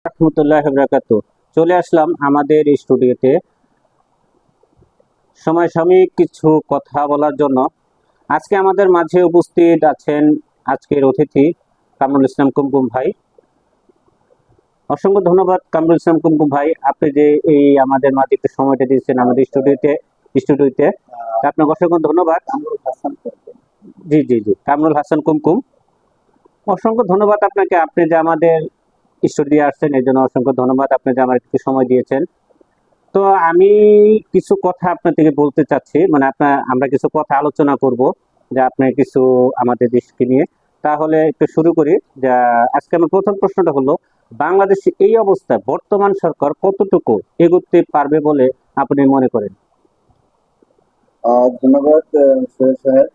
রহমতুল্লাহ বরকাত। চলে আসলাম আমাদের স্টুডিওতে সমসাময়িক কিছু কথা বলার জন্য। আজকে আমাদের মাঝে উপস্থিত আছেন আজকের অতিথি কামরুল ইসলাম কুমকুম ভাই। অসংখ্য ধন্যবাদ কামরুল ইসলাম কুমকুম ভাই, আপনি যে এই আমাদের মাঝে একটু সময়টা দিয়েছেন আমাদের স্টুডিওতে আপনাকে অসংখ্য ধন্যবাদ। জি জি জি, কামরুল হাসান কুমকুম, অসংখ্য ধন্যবাদ আপনাকে। আপনি যে আমাদের স্টুডিও আসছেন এর জন্য অসংখ্য ধন্যবাদ। আপনি যে আমার একটু সময় দিয়েছেন। তো আমি কিছু কথা আপনার থেকে বলতে চাচ্ছি, মানে আমরা কিছু কথা আলোচনা করব যে আপনার কিছু আমাদের দেশকে নিয়ে। তাহলে একটু শুরু করি। যা আজকে আমার প্রথম প্রশ্নটা হলো, বাংলাদেশে এই অবস্থায় বর্তমান সরকার কতটুকু এগোতে পারবে বলে আপনি মনে করেন? ধন্যবাদ সোহেল সাহেব।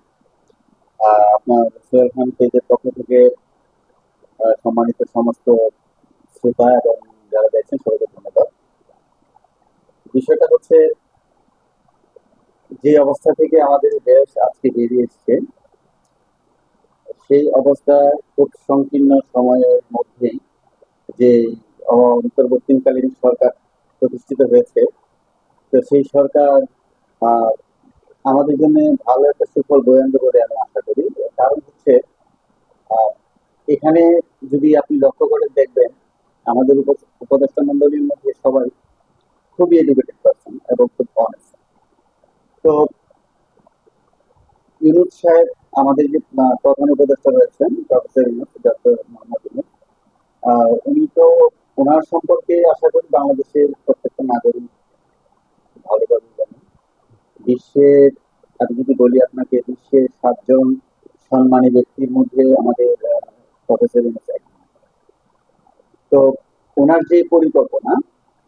আপনার সোহেল খান পেজের পক্ষ থেকে সম্মানিত সমস্ত শ্রোতা এবং যারা দেখছেন সবাইকে ধন্যবাদ। বিষয়টা হচ্ছে, যে অবস্থা থেকে আমাদের দেশ আজকে বেরিয়ে এসছে, সেই অবস্থা খুব সংকীর্ণ সময়ের মধ্যেই যে অন্তর্বর্তীকালীন সরকার প্রতিষ্ঠিত হয়েছে, তো সেই সরকার আহ, আমাদের জন্য ভালো একটা সুফল বয়ে আনবে বলে আমি আশা করি। কারণ হচ্ছে, আহ, এখানে যদি আপনি লক্ষ্য করে দেখবেন, আমাদের উপদেষ্টা মন্ডলীর মধ্যে সবাই খুবই এডুকেটেড পার্সন এবং খুব অনেস্ট। তো ইউনুস সাহেব, আমাদের যে প্রধান উপদেষ্টা রয়েছেন প্রফেসর ইউনুস, ডক্টর মোহাম্মদ ইউনুস, উনি তো, ওনার সম্পর্কে আশা করি বাংলাদেশের প্রত্যেকটা নাগরিক ভালোভাবে জানেন। বিশ্বের, আমি যদি বলি আপনাকে, বিশ্বের 7 জন সম্মানী ব্যক্তির মধ্যে আমাদের প্রফেসর ইউনুস একজন। তো ওনার যে পরিকল্পনা,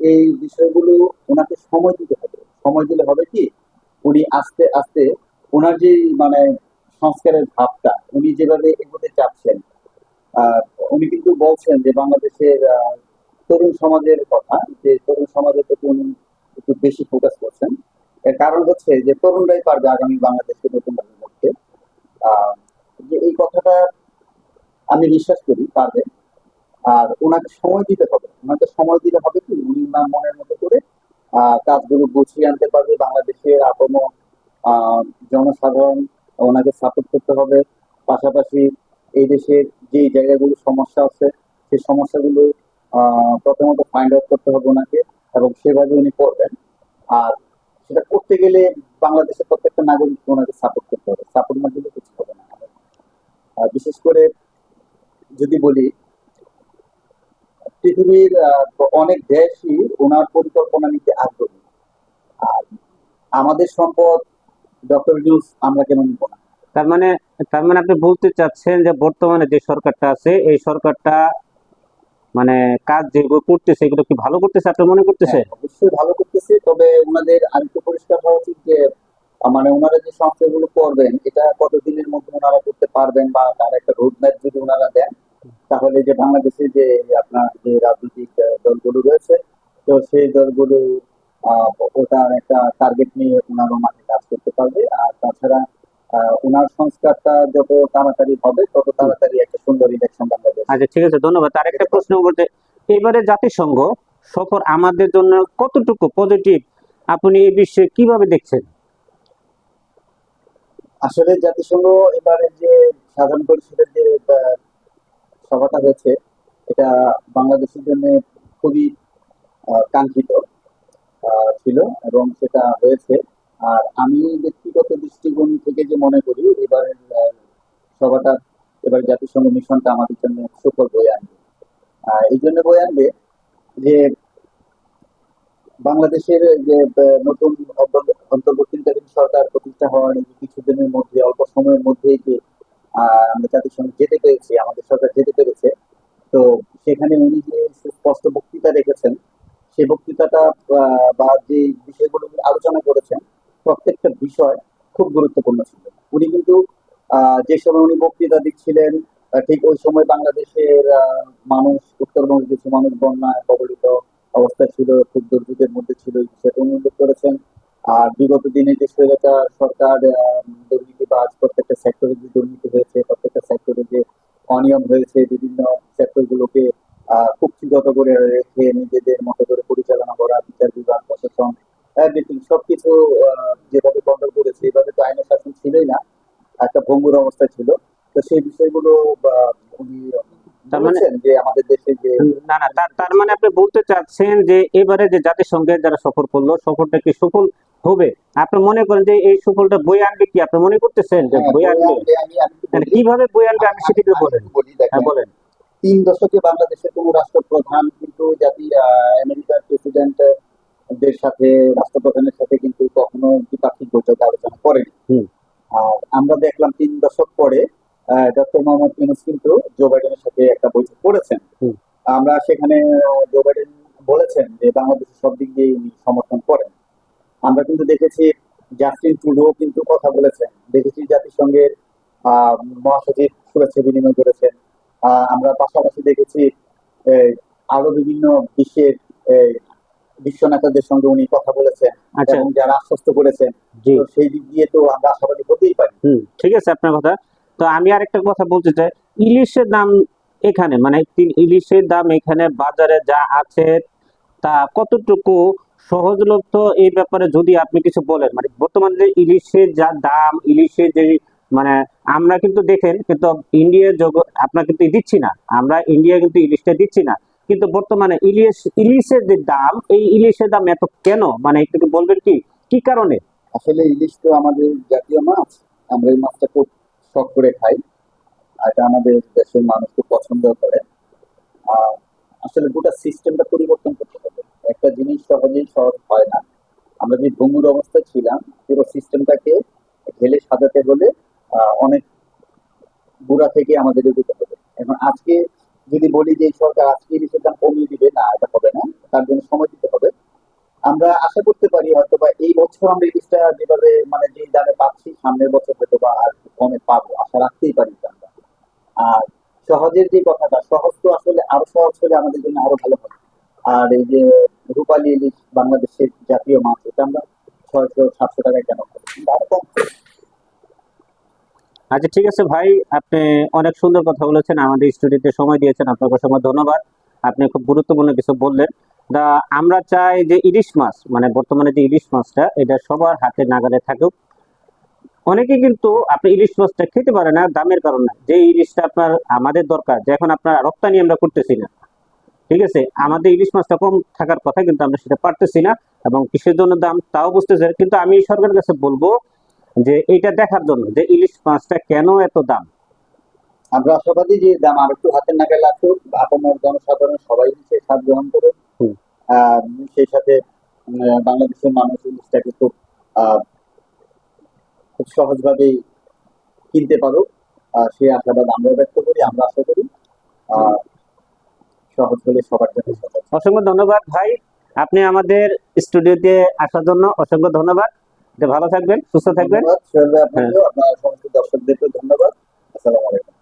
এই বিষয়গুলো ওনাকে সময় দিতে হবে। সময় দিলে হবে কি, উনি আস্তে আস্তে ওনার যে মানে সংস্কারের ভাবটা উনি যেভাবে এগোতে চাচ্ছেন, আহ, উনি কিন্তু বলছেন যে বাংলাদেশের তরুণ সমাজের কথা, যে তরুণ সমাজের প্রতি উনি একটু বেশি ফোকাস করছেন। এর কারণ হচ্ছে যে তরুণরাই পারবে আগামী বাংলাদেশকে নতুন ভাবে গড়তে। আহ, যে এই কথাটা আমি বিশ্বাস করি পারবে। আর ওনাকে সময় দিতে হবে। ওনাকে সময় দিলে হবে কি, উনি ওনার মনের মতো করে কাজগুলো গুছিয়ে আনতে পারবে। বাংলাদেশের আপামর আহ জনসাধারণ ওনাকে সাপোর্ট করতে হবে। পাশাপাশি এই দেশের যে জায়গাগুলো সমস্যা আছে, সেই সমস্যাগুলো প্রথমত ফাইন্ড আউট করতে হবে ওনাকে, এবং সেভাবে উনি করবেন। আর সেটা করতে গেলে বাংলাদেশের প্রত্যেকটা নাগরিক ওনাকে সাপোর্ট করতে হবে। সাপোর্ট না দিলে কিছু হবে না। বিশেষ করে যদি বলি, পৃথিবীর অনেক দেশই ওনার পরিকল্পনা নিতে আগ্রহী। আর আমাদের সম্পদ ডক্টর ইউনুস, আমরা কেন নিব না? তার মানে তার মানে আপনি বলতে চাচ্ছেন যে বর্তমানে যে সরকারটা আছে এই সরকারটা মানে কাজ যেগুলো করতেছে এগুলো কি ভালো করতেছে আপনি মনে করতেছে? হ্যাঁ, অবশ্যই ভালো করতেছে। তবে ওনাদের আরেকটু পরিষ্কার হওয়া উচিত যে মানে ওনারা যে সংস্কারগুলো করবেন, এটা কতদিনের মধ্যে ওনারা করতে পারবেন, বা তার একটা রোড ম্যাপ যদি ওনারা দেন, তাহলে যে বাংলাদেশে যে আপনার যে রাজনৈতিক দলগুলো রয়েছে, তো সেই দলগুলো আহ, ওটার একটা টার্গেট নিয়ে ওনারা মাঠে কাজ করতে পারবে। আর তাছাড়া ওনার সংস্কারটা যত তাড়াতাড়ি হবে, তত হুম। তাড়াতাড়ি একটা সুন্দর ইলেকশন বাংলাদেশ আচ্ছা, ঠিক আছে, ধন্যবাদ। আরেকটা যেতে প্রশ্ন পারবে। বলতে, এবারে জাতিসংঘ সফর আমাদের জন্য কতটুকু পজিটিভ, আপনি এই বিষয়ে কিভাবে দেখছেন? আসলে জাতিসংঘ এবারে যে সাধারণ পরিষদের যে সভাটা হয়েছে, এটা বাংলাদেশের জন্য খুবই কাঙ্ক্ষিত ছিল, এবং সেটা হয়েছে। আর আমি ব্যক্তিগত দৃষ্টিকোণ থেকে যে মনে করি, এবারের সভাটা, এবার জাতিসংঘ মিশনটা আমাদের জন্য সুফল বয়ে আনবে। এই জন্য বয়ে আনবে যে বাংলাদেশের যে নতুন অন্তর্বর্তীকালীন সরকার প্রতিষ্ঠা হওয়ার এই কিছুদিনের মধ্যে, অল্প সময়ের মধ্যেই যে আমরা জাতিসংঘ যেতে পেরেছি, আমাদের সরকার যেতে পেরেছে। তো সেখানে উনি যে সুস্পষ্ট বক্তৃতা রেখেছেন, সেই বক্তৃতাটা বা যে বিষয়গুলো নিয়ে আলোচনা করেছেন, প্রত্যেকটা বিষয় খুব গুরুত্বপূর্ণ ছিল। উনি কিন্তু যে সময় উনি বক্তৃতা দিচ্ছিলেন, ঠিক ওই সময় বাংলাদেশের মানুষ, উত্তরবঙ্গের কিছু মানুষ বন্যায় কবলিত অবস্থায় ছিল, খুব দুর্যোগের মধ্যে ছিল, এই বিষয়টা উনি উল্লেখ করেছেন। আর বিগত দিনে যে স্বৈরাচার সরকার, দুর্নীতিবাজ, প্রত্যেকটা সেক্টরে যে দুর্নীতি হয়েছে, প্রত্যেকটা সেক্টরে যে অনিয়ম হয়েছে, বিভিন্ন সেক্টর গুলোকে কুক্ষিগত করে রেখে নিজেদের মতো করে পরিচালনা করা, বিচার বিভাগ, প্রশাসন, এভরিথিং সবকিছু যেভাবে কন্ট্রোল করেছে, এভাবে তো আইনের শাসন ছিলই না, একটা ভঙ্গুর অবস্থা ছিল। তো সেই বিষয়গুলো উনি তার মানে বলেছেন যে আমাদের দেশে যে না না তার মানে আপনি বলতে চাচ্ছেন যে এবারে যে জাতিসংঘে যারা সফর করলো সফরটা কি সফল হবে? আপনি মনে করেন যে এই সফলটা বই আনবে কি? আপনি মনে করতেছেন যে হ্যাঁ, বই বই আনবে? আনবে। আমি একটু মানে বলি, কিভাবে বই আনবে আপনি সেটা একটু আমি বলেন। একটু বলি। হ্যাঁ দেখেন, বলেন। 3 দশকে বাংলাদেশের কোনো রাষ্ট্রপ্রধান কিন্তু আমেরিকার প্রেসিডেন্ট দের সাথে, রাষ্ট্রপ্রধানের সাথে কিন্তু কখনো দ্বিপাক্ষিক বৈঠকে আলোচনা করেনি। হুম আর আমরা দেখলাম 3 দশক পরে ডক্টর মোহাম্মদ ইউনূস কিন্তু জো বাইডেনের সাথে একটা বৈঠক করেছেন। হুম আমরা সেখানে জো বাইডেন বলেছেন যে বাংলাদেশের সব দিক দিয়ে উনি সমর্থন করেন। আমরা কিন্তু দেখেছি জাস্টিন ট্রুডো কিন্তু কথা বলেছেন, দেখেছি জাতিসংঘের আহ মহাসচিব শুভেচ্ছা বিনিময় করেছেন। আমরা পাশাপাশি দেখেছি এই, আরো বিভিন্ন বিশ্বের এই, বিশ্ব নেতাদের সঙ্গে উনি কথা বলেছেন আচ্ছা। এবং যারা আশ্বস্ত করেছেন। জি। তো সেই দিক দিয়ে তো আমরা আশাবাদী হতেই পারি। ঠিক আছে আপনার কথা। তো আমি আরেকটা কথা বলতে চাই, ইলিশের দাম এখানে মানে ইলিশের দাম এখানে বাজারে যা আছে তা কতটুকু সহজলভ্য, এই ব্যাপারে যদি আপনি কিছু বলেন। মানে বর্তমানে যে ইলিশের যা দাম, ইলিশের যে মানে আমরা কিন্তু দেখেন কিন্তু ইন্ডিয়া জগৎ আপনার কিন্তু দিচ্ছি না, আমরা ইন্ডিয়া কিন্তু ইলিশটা দিচ্ছি না, কিন্তু বর্তমানে ইলিশের যে দাম, এই ইলিশের দাম এত কেন? মানে একটু কি বলবেন কি কি কারণে? আসলে ইলিশ তো আমাদের জাতীয় মাছ, আমরা এই মাছটা খুব শখ করে খাই, আর এটা আমাদের দেশের মানুষ খুব পছন্দ করে। আহ আসলে গোটা সিস্টেমটা পরিবর্তন করতে হবে, একটা জিনিস সহজেই সহজ হয় না। আমরা যে ভঙ্গুর অবস্থায় ছিলাম, পুরো সিস্টেমটাকে ঢেলে সাজাতে হলে অনেক গোড়া থেকে আমাদের এগোতে হবে। এখন আজকে যদি বলি যে এই সরকার আজকে ইলিশের দাম কমিয়ে দিবে, না, এটা হবে না। তার জন্য সময় দিতে হবে। আমরা আশা করতে পারি হয়তো বা এই বছর আমরা ইলিশটা যেভাবে মানে যে দামে পাচ্ছি, সামনের বছর হয়তো বা আর একটু কমে পাবো, আশা রাখতেই পারি আমরা। আর সহজের যে কথাটা, সহজ তো আসলে আরো সহজ হলে আমাদের জন্য আরো ভালো হবে। আর এই যে রূপালী ইলিশ, বাংলাদেশের জাতীয় মাছ, এটা আমরা 600-700 টাকায় কেন খাবো? কিন্তু আরো কম। আচ্ছা ঠিক আছে ভাই, আপনি অনেক সুন্দর কথা বলেছেন, আমাদের স্টুডিওতে সময় দিয়েছেন, আপনাকে অসংখ্য ধন্যবাদ। আপনি খুব গুরুত্বপূর্ণ কিছু বললেন। দা আমরা চাই যে ইলিশ মাছ মানে বর্তমানে যে ইলিশ মাছটা এটা সবার হাতে নাগালে থাকুক। অনেকে কিন্তু আপনি ইলিশ মাছটা খেতে পারে না দামের কারণে, যে ইলিশটা আপনার আমাদের দরকার, যে এখন আপনার রপ্তানি আমরা করতেছি না, ঠিক আছে, আমাদের ইলিশ মাছটা কম থাকার কথা কিন্তু আমরা সেটা পারতেছি না, এবং কিসের জন্য দাম তাও বুঝতেছে। কিন্তু আমি সরকারের কাছে বলবো যে এইটা দেখার জন্য যে ইলিশ মাছটা কেন এত দাম। আমরা আশাবাদী যে দাম আর একটু হাতের নাগালে লাগুক, আপামর জনসাধারণ সবাই ইলিশের স্বাদ গ্রহণ করুন। হুম। আহ সেই সাথে বাংলাদেশের মানুষ ইলিশটাকে আহ খুব সহজভাবেই কিনতে পারুক, সেই আশাবাদ আমরা ব্যক্ত করি, আমরা আশা করি। আহ সহজ হলে সবার জন্য সহজ। অসংখ্য ধন্যবাদ ভাই, আপনি আমাদের স্টুডিওতে আসার জন্য অসংখ্য ধন্যবাদ। ভালো থাকবেন, সুস্থ থাকবেন। ধন্যবাদ সোহেল ভাই, হ্যাঁ। আপনাকেও, আপনার সমস্ত দর্শকদেরকেও ধন্যবাদ। আসসালামু আলাইকুম।